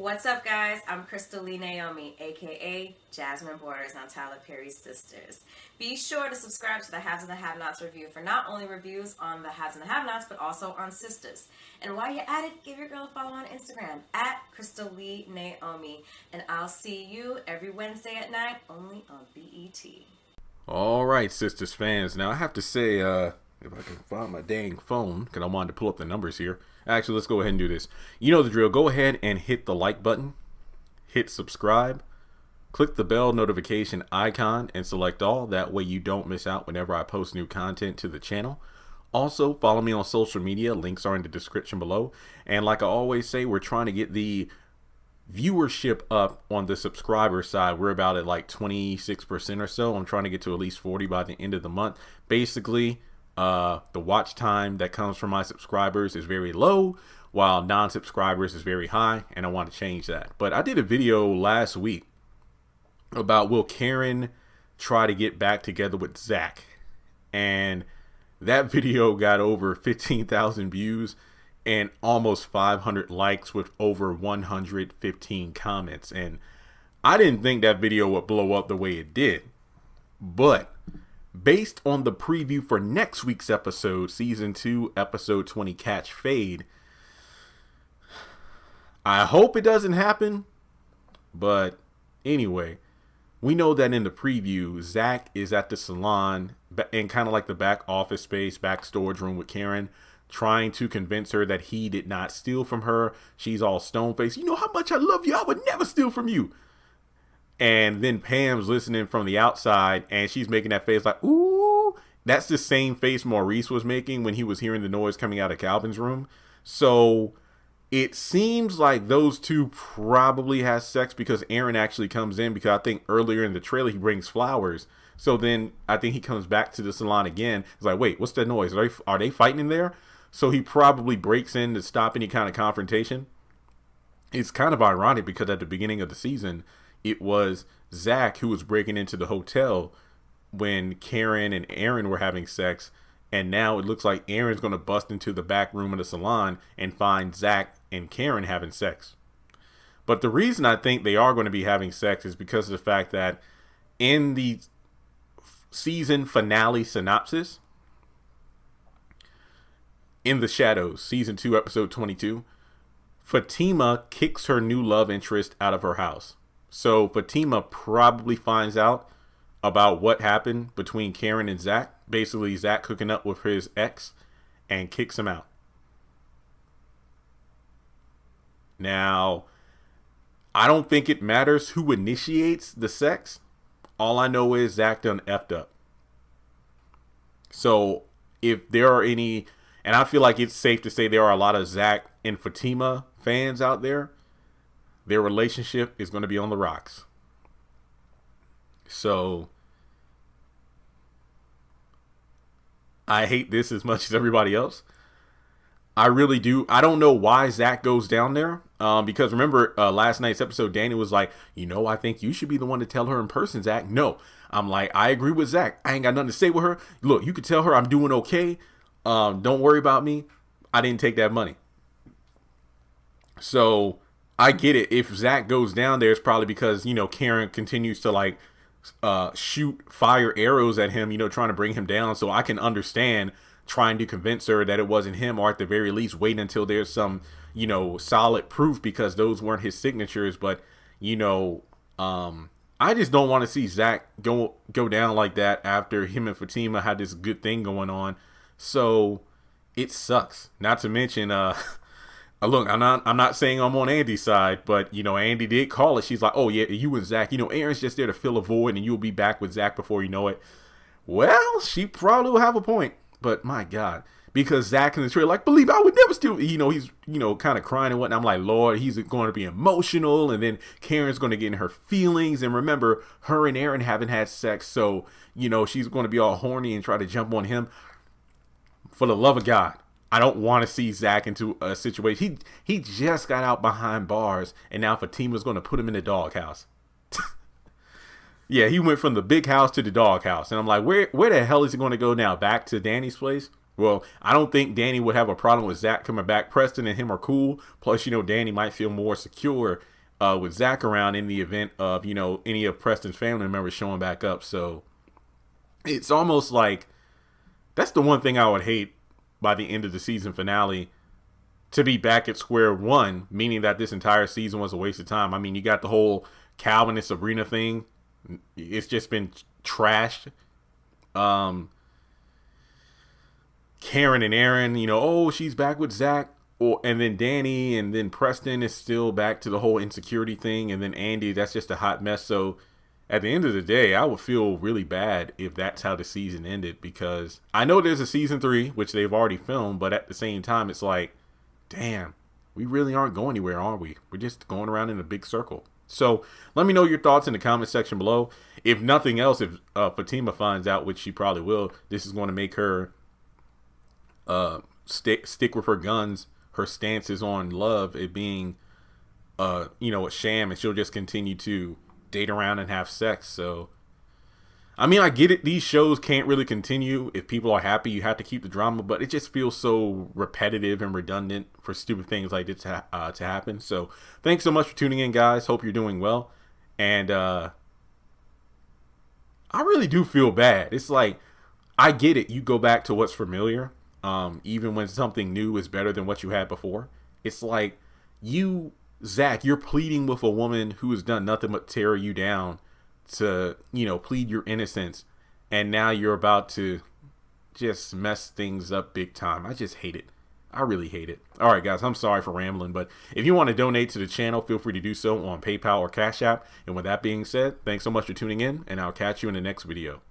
What's up, guys? I'm Crystal Lee Naomi, aka Jasmine Borders on Tyler Perry's Sistas. Be sure to subscribe to the Haves and the Have-Nots review for not only reviews on the Haves and the Have-Nots, but also on Sistas. And while you're at it, give your girl a follow on Instagram at Crystal Lee Naomi. And I'll see you every Wednesday at 9, only on BET. All right, Sistas fans. Now I have to say, if I can find my dang phone, because I wanted to pull up the numbers here. Actually, let's go ahead and do this. You know the drill. Go ahead and hit the like button, hit subscribe, click the bell notification icon, and select all. That way you don't miss out whenever I post new content to the channel. Also, follow me on social media. Links are in the description below. And like I always say, we're trying to get the viewership up on the subscriber side. We're about at like 26% or so. I'm trying to get to at least 40 by the end of the month. Basically, the watch time that comes from my subscribers is very low, while non-subscribers is very high, and I want to change that. But I did a video last week about will Karen try to get back together with Zack, and that video got over 15,000 views and almost 500 likes with over 115 comments. And I didn't think that video would blow up the way it did, but based on the preview for next week's episode, season 2, episode 20, Catch Fade, I hope it doesn't happen. But anyway, we know that in the preview, Zack is at the salon in kind of like the back office space, back storage room with Karen, trying to convince her that he did not steal from her. She's all stone-faced. You know how much I love you. I would never steal from you. And then Pam's listening from the outside, and she's making that face like, ooh. That's the same face Maurice was making when he was hearing the noise coming out of Calvin's room. So it seems like those two probably has sex, because Aaron actually comes in, because I think earlier in the trailer he brings flowers. So then I think he comes back to the salon again. He's like, wait, what's that noise? Are they fighting in there? So he probably breaks in to stop any kind of confrontation. It's kind of ironic because at the beginning of the season, it was Zack who was breaking into the hotel when Karen and Aaron were having sex. And now it looks like Aaron's going to bust into the back room of the salon and find Zack and Karen having sex. But the reason I think they are going to be having sex is because of the fact that in the season finale synopsis, In the Shadows, season 2, episode 22, Fatima kicks her new love interest out of her house. So Fatima probably finds out about what happened between Karen and Zack. Basically, Zack hooking up with his ex, and kicks him out. Now, I don't think it matters who initiates the sex. All I know is Zack done effed up. So if there are any, and I feel like it's safe to say there are a lot of Zack and Fatima fans out there, their relationship is going to be on the rocks. So I hate this as much as everybody else. I really do. I don't know why Zack goes down there. Because remember last night's episode, Danny was like, I think you should be the one to tell her in person, Zack. No, I'm like, I agree with Zack. I ain't got nothing to say with her. Look, you could tell her I'm doing okay. Don't worry about me. I didn't take that money. So I get it. If Zack goes down there, it's probably because, Karen continues to shoot fire arrows at him, trying to bring him down. So I can understand trying to convince her that it wasn't him, or at the very least wait until there's some, solid proof, because those weren't his signatures. But, I just don't want to see Zack go down like that after him and Fatima had this good thing going on. So it sucks. Not to mention, look, I'm not saying I'm on Andy's side, but Andy did call it. She's like, oh yeah, you and Zack, Aaron's just there to fill a void, and you'll be back with Zack before you know it. Well, she probably will have a point, but my God, because Zack in the trailer, believe I would never steal. He's kind of crying and whatnot. I'm like, Lord, he's going to be emotional, and then Karen's going to get in her feelings. And remember, her and Aaron haven't had sex, so she's going to be all horny and try to jump on him. For the love of God, I don't want to see Zack into a situation. He just got out behind bars, and now Fatima's going to put him in the doghouse. Yeah, he went from the big house to the doghouse, and I'm like, where the hell is he going to go now? Back to Danny's place? Well, I don't think Danny would have a problem with Zack coming back. Preston and him are cool. Plus, Danny might feel more secure with Zack around in the event of, any of Preston's family members showing back up. So it's almost like that's the one thing I would hate by the end of the season finale, to be back at square one, meaning that this entire season was a waste of time. I mean, you got the whole Calvin and Sabrina thing. It's just been trashed. Karen and Aaron, oh, she's back with Zack. And then Danny and then Preston is still back to the whole insecurity thing. And then Andy, that's just a hot mess. So at the end of the day, I would feel really bad if that's how the season ended, because I know there's a season 3, which they've already filmed. But at the same time, it's like, damn, we really aren't going anywhere, are we? We're just going around in a big circle. So let me know your thoughts in the comment section below. If nothing else, if Fatima finds out, which she probably will, this is going to make her stick with her guns. Her stance is on love, it being a sham, and she'll just continue to date around and have sex. So I mean, I get it, these shows can't really continue. If people are happy, you have to keep the drama, but it just feels so repetitive and redundant for stupid things like this to happen. So thanks so much for tuning in, guys. Hope you're doing well. And I really do feel bad. It's like, I get it, you go back to what's familiar, even when something new is better than what you had before. It's like, Zack, you're pleading with a woman who has done nothing but tear you down to, plead your innocence, and now you're about to just mess things up big time. I just hate it. I really hate it. All right, guys, I'm sorry for rambling, but if you want to donate to the channel, feel free to do so on PayPal or Cash App. And with that being said, thanks so much for tuning in, and I'll catch you in the next video.